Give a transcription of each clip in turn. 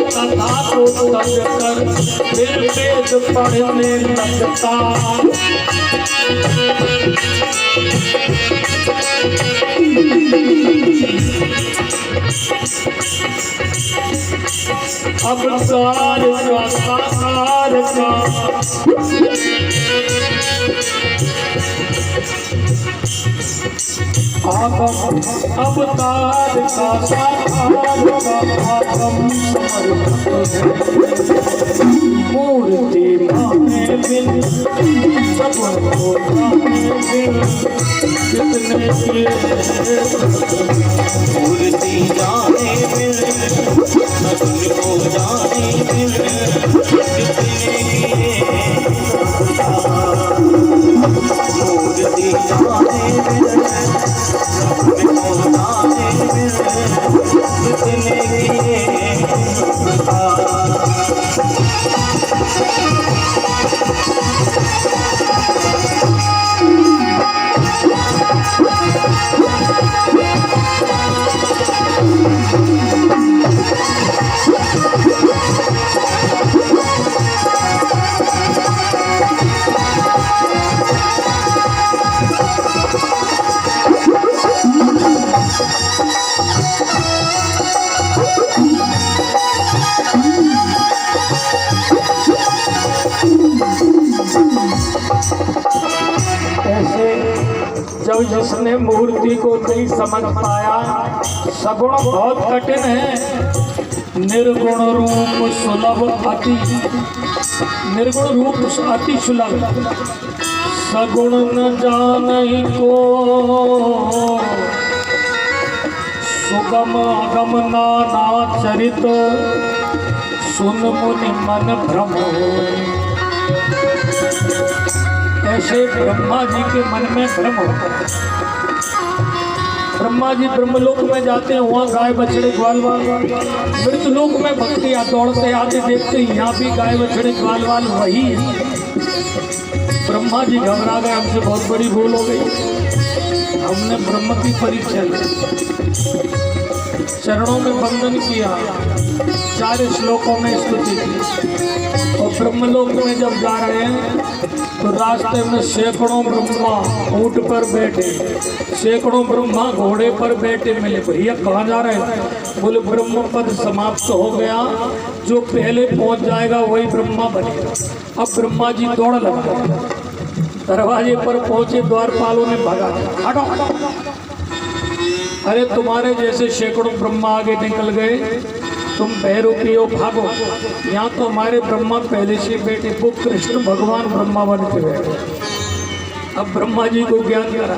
कथा को तज कर फिर वेद पढ़ने लगता। अब सार का साकार का आगम अवतार का साकार का आगम मूर्ति माने बिन सगुण को जाने बिन कितने किए मूर्ति जाने बिन सगुण को जाने बिन कितने किए मूर्ति जाने बिन जब जिसने मूर्ति को नहीं समझ पाया, सगुण बहुत कठिन है, निर्गुण रूप सुलभ अति, निर्गुण रूप अति सुलभ, सगुण न जानहि को सुगम अगम नाना चरित, सुन मुनि मन भ्रम होय। ऐसे ब्रह्मा जी के मन में भ्रम होता है। ब्रह्मा जी ब्रह्मलोक में जाते हैं, वहाँ गाय बछड़े ग्वाल वाल, मृतलोक में भक्ति दौड़ते आते देखते यहाँ भी गाय बछड़े ग्वाल वाल वही है। ब्रह्मा जी घबरा गए, हमसे बहुत बड़ी भूल हो गई, हमने ब्रह्म की परीक्षा ली, चरणों में वंदन किया, 4 श्लोकों में स्तुति की, और ब्रह्मलोक में जब जा रहे हैं तो रास्ते में सैकड़ों ब्रह्मा ऊंट पर बैठे, सैकड़ों ब्रह्मा घोड़े पर बैठे मिले। भैया कहाँ जा रहे हैं? बोले ब्रह्म पद समाप्त हो गया, जो पहले पहुंच जाएगा वही ब्रह्मा बनेगा। अब ब्रह्मा जी दौड़ लगा, दरवाजे पर पहुंचे, द्वारपालों ने भगा दिया, हटो हटो, अरे तुम्हारे जैसे सैकड़ों ब्रह्मा आगे निकल गए, तुम भैरूपी हो, भागो। यहाँ तो हमारे ब्रह्मा पहले से बैठे, वो कृष्ण भगवान ब्रह्मा बन के बैठे। अब ब्रह्मा जी को ज्ञान करा,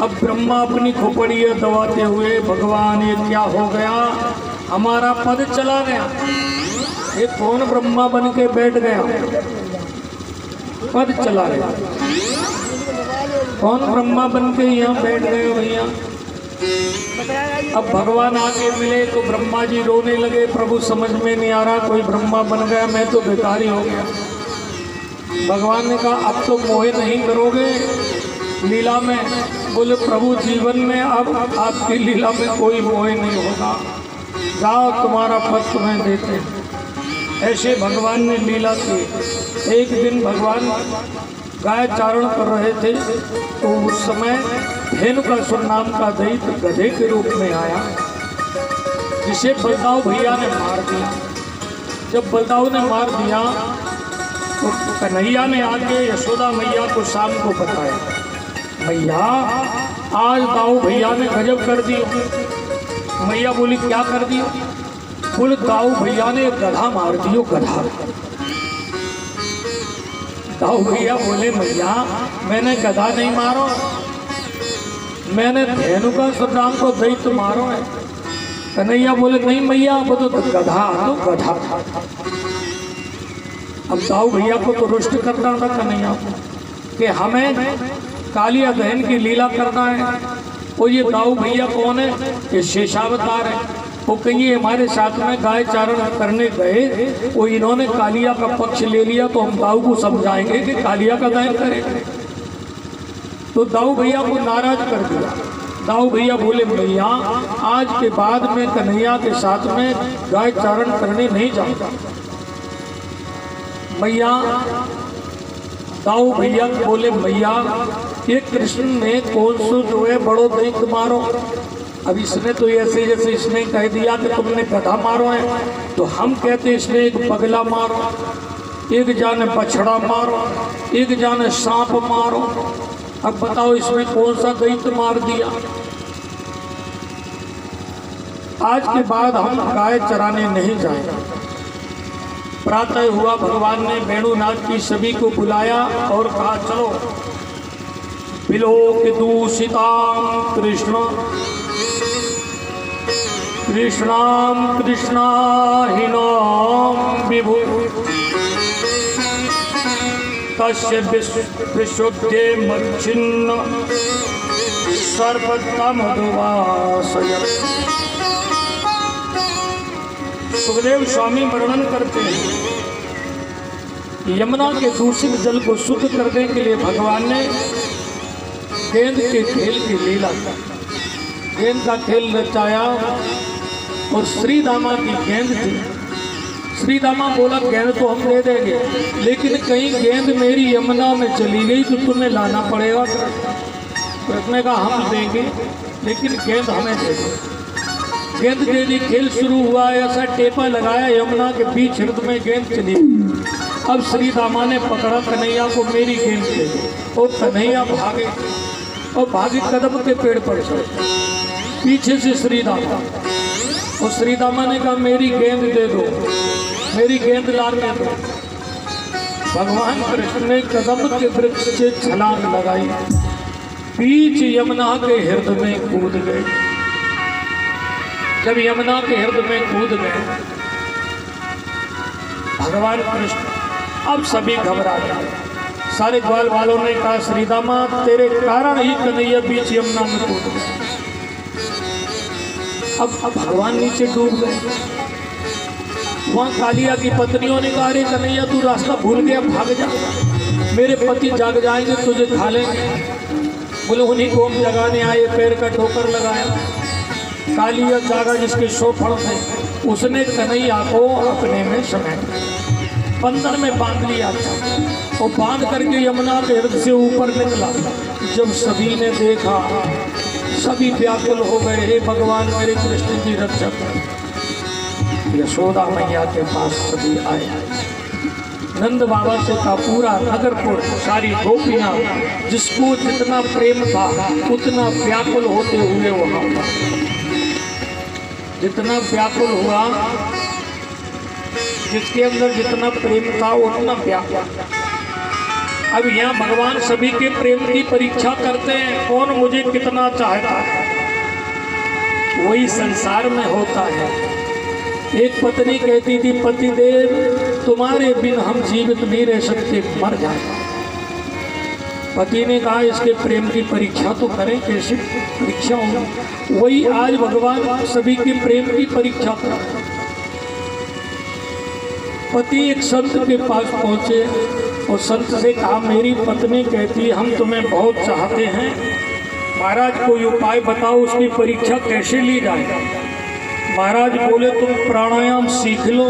अब ब्रह्मा अपनी खोपड़ियाँ दबाते हुए, भगवान ये क्या हो गया, हमारा पद चला गया, ये कौन ब्रह्मा बन के बैठ गया, पद चला गया, कौन ब्रह्मा बन के यहाँ बैठ गए भैया। अब भगवान आके मिले तो ब्रह्मा जी रोने लगे, प्रभु समझ में नहीं आ रहा, कोई ब्रह्मा बन गया, मैं तो भिखारी हो गया। भगवान ने कहा अब तो मोह नहीं करोगे लीला में? बोले प्रभु जीवन में अब आपकी लीला में कोई मोह नहीं होगा, जाओ तुम्हारा पद तुम्हें देते। ऐसे भगवान ने लीला की। एक दिन भगवान गाय चारण कर रहे थे तो उस समय धेनुकासुर नाम का दैत्य गधे के रूप में आया, जिसे बलदाऊ भैया ने मार दिया। जब बलदाऊ ने मार दिया तो कन्हैया ने आके यशोदा मैया को शाम को बताया, मैया आज दाऊ भैया ने गजब कर दिया। मैया बोली क्या कर दिया? बोले दाऊ भैया ने गधा मार दियो, गधा। दाऊ भैया बोले मैया मैंने गधा नहीं मारो, मैंने धेनुकासुर नाम को दैत्य मारो है। कन्हैया बोले नहीं मैया वो तो गधा, तो गधा। अब दाऊ भैया को तो रुष्ट करना था कन्हैया कि हमें कालिया दहन की लीला करना है। वो ये दाऊ भैया कौन है? ये शेषावतार है। वो कहिए हमारे साथ में गाय चारण करने गए, वो इन्होंने कालिया का पक्ष ले लिया, तो हम दाऊ को समझाएंगे कि कालिया का दहन करें। तो दाऊ भैया को नाराज कर दिया। दाऊ भैया बोले भैया आज के बाद मैं कन्हैया के साथ में गाय चारण करने नहीं जाऊंगा। मैया दाऊ भैया बोले भैया ये कृष्ण ने कौन सो जो है बड़ो दैत्य मारो। अब इसने तो ऐसे जैसे इसने कह दिया कि तुमने गधा मारो है, तो हम कहते इसने एक बगला मारो, एक जाने बछड़ा मारो, एक जाने सांप मारो। अब बताओ इसमें कौन सा दैत्य मार दिया। आज के बाद हम गाय चराने नहीं जाएंगे। प्रातः हुआ, भगवान ने वेणुनाथ की सभी को बुलाया और कहा चलो बिलोक दूषिताम कृष्ण कृष्णाम कृष्णाहीनाम विभु तस्य विशुद्धे मच्छिन्न सर्वतमधुवासय। सुखदेव स्वामी वर्णन करते हैं यमुना के दूषित जल को शुद्ध करने के लिए भगवान ने गेंद के खेल की लीला, गेंद का खेल रचाया। और श्री दामा की गेंद थी। श्री दामा बोला गेंद तो हम दे देंगे, लेकिन कहीं गेंद मेरी यमुना में चली गई तो तुम्हें लाना पड़ेगा। तो उसने कहा हम देंगे, लेकिन गेंद हमें दे दो। गेंद दे दी, खेल शुरू हुआ। ऐसा टेपा लगाया, यमुना के बीच हिरद में गेंद चली। अब श्री दामा ने पकड़ा कन्हैया को, मेरी गेंद दे दो। और कन्हैया भागे और भागे कदम के पेड़ पर चढ़े, पीछे से श्री दामा। और श्री दामा ने कहा मेरी गेंद दे दो, मेरी गेंद ला दे दो। भगवान कृष्ण ने कदम के वृक्ष से छलांग लगाई, बीच यमुना के हृदय में कूद गए। जब यमुना के हृदय में कूद गए भगवान कृष्ण, अब सभी घबरा गए। सारे ग्वाल वालों ने कहा श्री दामा तेरे कारण ही कन्हैया बीच यमुना में कूद गए। अब भगवान नीचे डूब गए। वहां कालिया की पत्नियों ने कहा अरे कन्हैया तू रास्ता भूल गया, भाग जा, मेरे पति जाग जाएंगे तुझे खा लेंगे। बोले उन्हीं को हम जगाने आए, पैर का ठोकर लगाया। कालिया जागा जिसके 100 फड़ थे, उसने कन्हैया को अपने में समेट बंदर में बांध लिया था और बांध करके यमुना के हृदय से ऊपर निकला। जब सभी ने देखा सभी व्याकुल हो गए, हे भगवान मेरे कृष्ण की रक्षा कर। यशोदा मैया के पास सभी आए। नंद बाबा से का पूरा नगरपुर, सारी गोपियां, जिसको जितना प्रेम था उतना व्याकुल होते हुए वहां पर, जितना व्याकुल हुआ, जिसके अंदर जितना प्रेम था उतना व्याकुल। अब यहाँ भगवान सभी के प्रेम की परीक्षा करते हैं, कौन मुझे कितना चाहता है। वही संसार में होता है। एक पत्नी कहती थी पतिदेव तुम्हारे बिन हम जीवित नहीं रह सकते, मर जाएगा। पति ने कहा इसके प्रेम की परीक्षा तो करें, कैसे परीक्षा होगी। वही आज भगवान सभी के प्रेम की परीक्षा कर। पति एक संत के पास पहुंचे और संत से कहा मेरी पत्नी कहती हम तुम्हें बहुत चाहते हैं, महाराज कोई उपाय बताओ, उसकी परीक्षा कैसे ली जाए। महाराज बोले तुम प्राणायाम सीख लो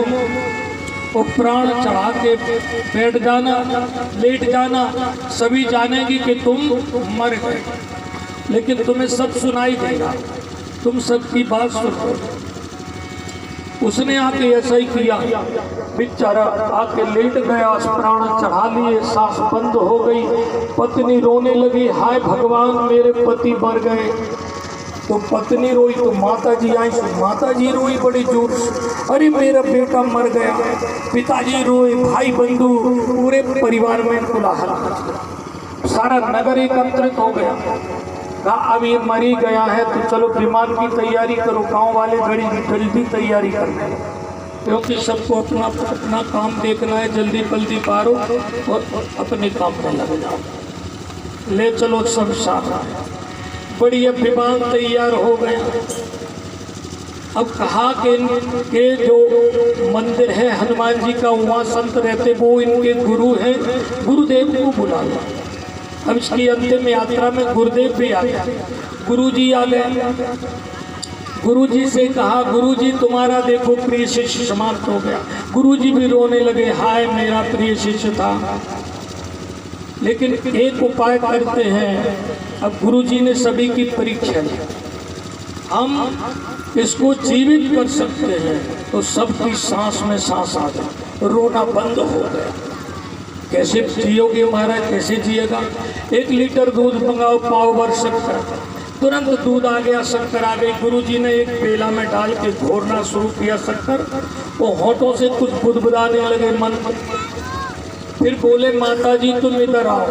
और प्राण चढ़ा के बैठ जाना, लेट जाना, सभी जानेंगे कि तुम मर गए, लेकिन तुम्हें सब सुनाई देगा, तुम सबकी बात सुनो। उसने आके ऐसा ही किया, बेचारा आके लेट गया, प्राण चढ़ा लिए, सांस बंद हो गई। पत्नी रोने लगी, हाय भगवान मेरे पति मर गए। तो पत्नी रोई तो माता जी आई, माता जी रोई बड़ी जोर से, अरे मेरा बेटा मर गया। पिताजी रोए, भाई बंधु पूरे परिवार में कोलाहल, सारा नगर एकत्रित हो गया। कहा अब ये मर ही गया है तो चलो विमान की तैयारी करो। गांव वाले जल्दी तैयारी करने, क्योंकि सबको अपना अपना काम देखना है, जल्दी जल्दी पारो और अपने काम में लग जाओ। ले चलो सब साथ। बढ़िया विमान तैयार हो गया। अब कहा के जो मंदिर है हनुमान जी का, वहाँ संत रहते, वो इनके गुरु हैं, गुरुदेव को बुला लो। अब इसकी अंतिम यात्रा में गुरुदेव भी आ गए, गुरुजी आ गए। गुरुजी से कहा, गुरुजी तुम्हारा देखो प्रिय शिष्य समाप्त हो गया। गुरुजी भी रोने लगे, हाय मेरा प्रिय शिष्य था। लेकिन एक उपाय करते हैं। अब गुरुजी ने सभी की परीक्षा ली, हम इसको जीवित कर सकते हैं तो सबकी सांस में सांस आ गई, रोना बंद हो गया। कैसे जियोगे महाराज, कैसे जिएगा? 1 लीटर दूध मंगाओ, पाव भर शक्कर, तुरंत दूध आ गया, शक्कर आ गई। गुरुजी ने एक पेला में डाल के घोरना शुरू किया शक्कर, वो होठों से कुछ बुदबुदाने लगे मन। फिर बोले, माता जी तुम इधर आओ।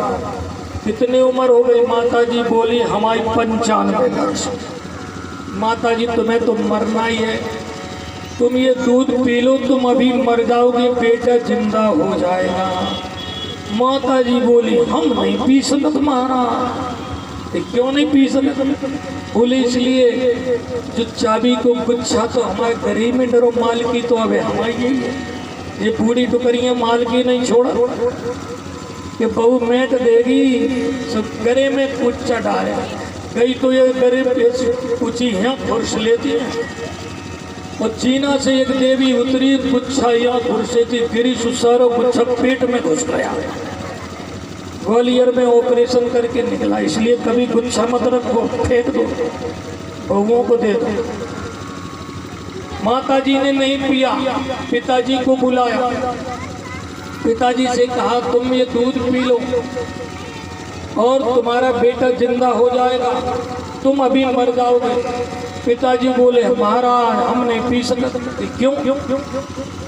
कितनी उम्र हो गई? माता जी बोली, हमारी 95 वर्ष। माता जी तुम्हें तो मरना ही है, तुम ये दूध पी लो, तुम अभी मर जाओगे, बेटा जिंदा हो जाएगा। माता जी बोली, हम नहीं पी सकते महाराज। क्यों नहीं पी सकते? बोले इसलिए जो चाबी को गुच्छा तो हमारे घर ही में डरो, मालकी तो अब हमारी ही है। ये बूढ़ी टुकरियाँ मालकी नहीं छोड़ा कि बहू मैट देगी, सब गरे में गुच्छा डाले गई तो ये गरीब कुछ यहाँ फुर्स लेती है। और चीना से एक देवी उतरी, गुच्छा यहाँ फुर्से थी, गिरी सुसारो गुच्छा पेट में घुस गया। ग्वालियर में ऑपरेशन करके निकला। इसलिए कभी गुच्छा मत रखो, फेंक दो, बहुओं को दे दो। माता जी ने नहीं पिया, पिताजी को बुलाया, पिताजी से कहा तुम ये दूध पी लो और तुम्हारा बेटा जिंदा हो जाएगा, तुम अभी मर जाओगे। पिताजी बोले, महाराज हम नहीं पी सकते। क्यों?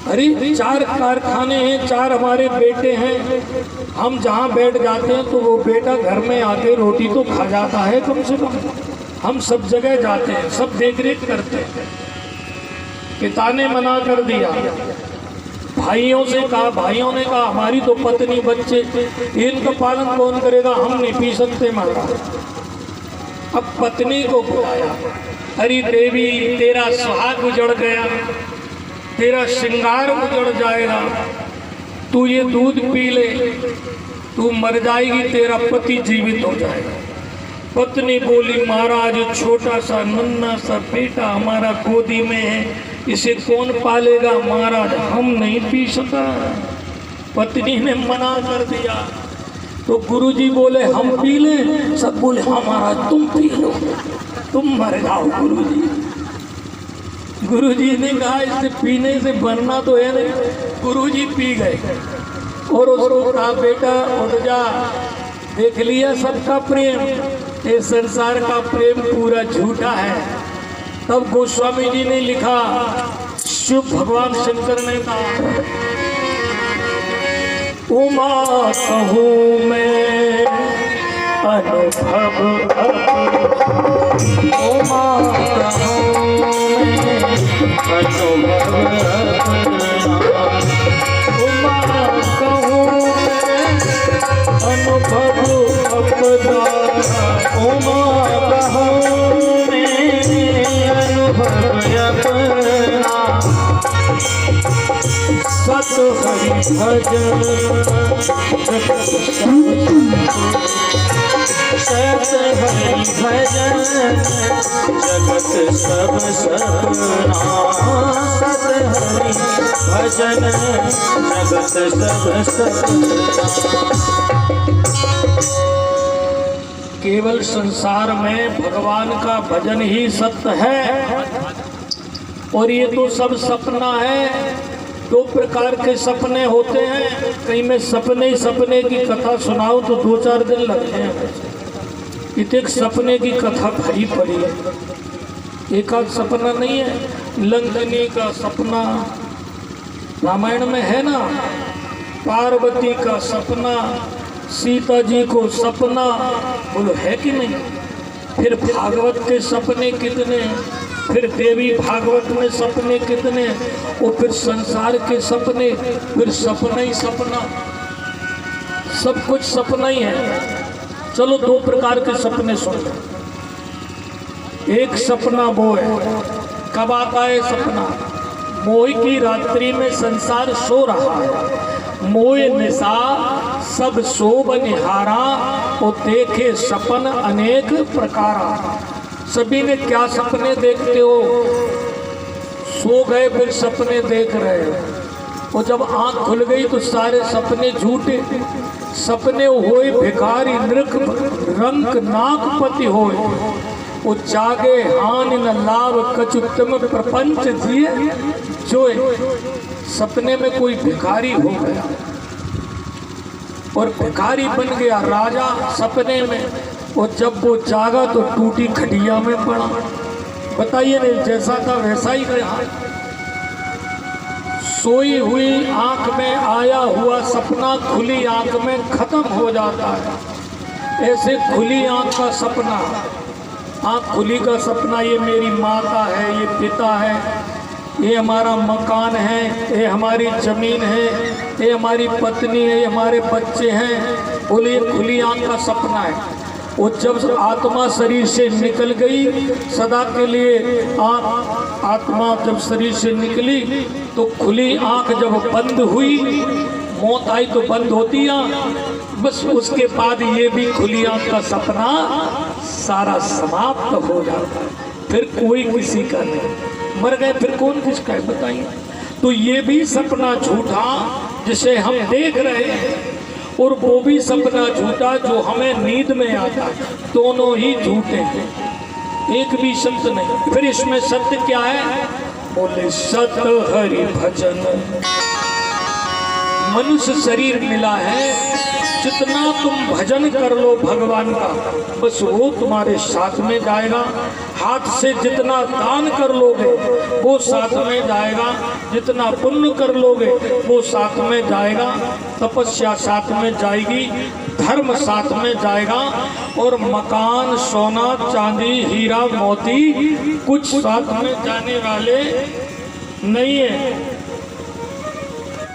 अरे 4 कारखाने हैं, 4 हमारे बेटे हैं, हम जहाँ बैठ जाते हैं तो वो बेटा घर में आके रोटी तो खा जाता है कम से कम। हम सब जगह जाते हैं, सब देख रेख करते हैं। पिता ने मना कर दिया। भाइयों से कहा, भाइयों ने कहा हमारी तो पत्नी बच्चे, इनका पालन कौन करेगा, हम नहीं पी सकते महाराज। अब पत्नी को बुलाया, अरे देवी तेरा सुहाग उजड़ गया, तेरा श्रृंगार उजड़ जाएगा, तू ये दूध पी ले, तू मर जाएगी, तेरा पति जीवित हो जाएगा। पत्नी बोली, महाराज छोटा सा नन्हा सा बेटा हमारा गोदी में है, इसे कौन पालेगा महाराज, हम नहीं पी सका। पत्नी ने मना कर दिया तो गुरुजी बोले हम पी लें। सब बोले हाँ महाराज तुम पी लो, तुम मर जाओ गुरुजी। गुरुजी ने कहा इससे पीने से बनना तो है नहीं। गुरुजी पी गए और उसको कहा बेटा उठ जा, देख लिया सबका प्रेम, ये संसार का प्रेम पूरा झूठा है। तब गोस्वामी जी ने लिखा, शिव भगवान शंकर ने कहा, उमा कहूँ मैं अनुभव उमा कहूँ मैं अनुभव उमा कहूँ मैं अनुभव अपना उमा कहूँ सत हरि भजन सत हरि भजन जगत सब सपना। सत हरि भजन जगत सब सपना। केवल संसार में भगवान का भजन ही सत्य है और ये तो सब सपना है। 2 प्रकार के सपने होते हैं। कहीं मैं सपने की कथा सुनाऊं तो 2-4 दिन लगते हैं। एक सपने की कथा भरी पड़ी है, एक आध सपना नहीं है। लंदनी का सपना रामायण में है ना, पार्वती का सपना, सीता जी को सपना, बोलो है कि नहीं। फिर भागवत के सपने कितने, फिर देवी भागवत में सपने कितने, और फिर संसार के सपने, फिर सपना ही सपना, सब कुछ सपना ही है। चलो 2 प्रकार के सपने सुनो। एक सपना वो है, कब आता है सपना, मोह की रात्रि में संसार सो रहा है, मोह निशा सब शोभ निहारा, वो देखे सपन अनेक प्रकारा। सभी ने क्या सपने देखते हो, सो गए फिर सपने देख रहे हो, और जब आंख खुल गई तो सारे सपने झूठे। सपने होए भिखारी नृक रंक नाकपति होए, वो जागे हान न लाभ कचुत्तम प्रपंच दिए जोए। सपने में कोई भिखारी हो गया और भिखारी बन गया राजा सपने में, और जब वो जागा तो टूटी खटिया में पड़ा। बताइए नहीं, जैसा था वैसा ही रहा। सोई हुई आंख में आया हुआ सपना खुली आंख में खत्म हो जाता है। ऐसे खुली आंख का सपना, आंख खुली का सपना, ये मेरी माता है, ये पिता है, ये हमारा मकान है, ये हमारी जमीन है, ये हमारी पत्नी है, ये हमारे बच्चे हैं, बोले खुली आंख का सपना है। वो जब आत्मा शरीर से निकल गई सदा के लिए, आत्मा जब शरीर से निकली तो खुली आंख जब बंद हुई, मौत आई तो बंद होती है, बस उसके बाद ये भी खुली आंख का सपना सारा समाप्त हो जाता है। फिर कोई किसी का नहीं, मर गए फिर कौन किसका है बताइए। तो ये भी सपना झूठा जिसे हम देख रहे हैं, और वो भी सपना झूठा जो हमें नींद में आता है, दोनों ही झूठे हैं, एक भी सत्य नहीं। फिर इसमें सत्य क्या है, बोले सत हरि भजन। मनुष्य शरीर मिला है, जितना तुम भजन कर लो भगवान का, बस वो तुम्हारे साथ में जाएगा। हाथ से जितना दान कर लोगे वो साथ में जाएगा, जितना पुण्य कर लोगे वो साथ में जाएगा, तपस्या साथ में जाएगी, धर्म साथ में जाएगा, और मकान सोना चांदी हीरा मोती कुछ साथ में जाने वाले नहीं है।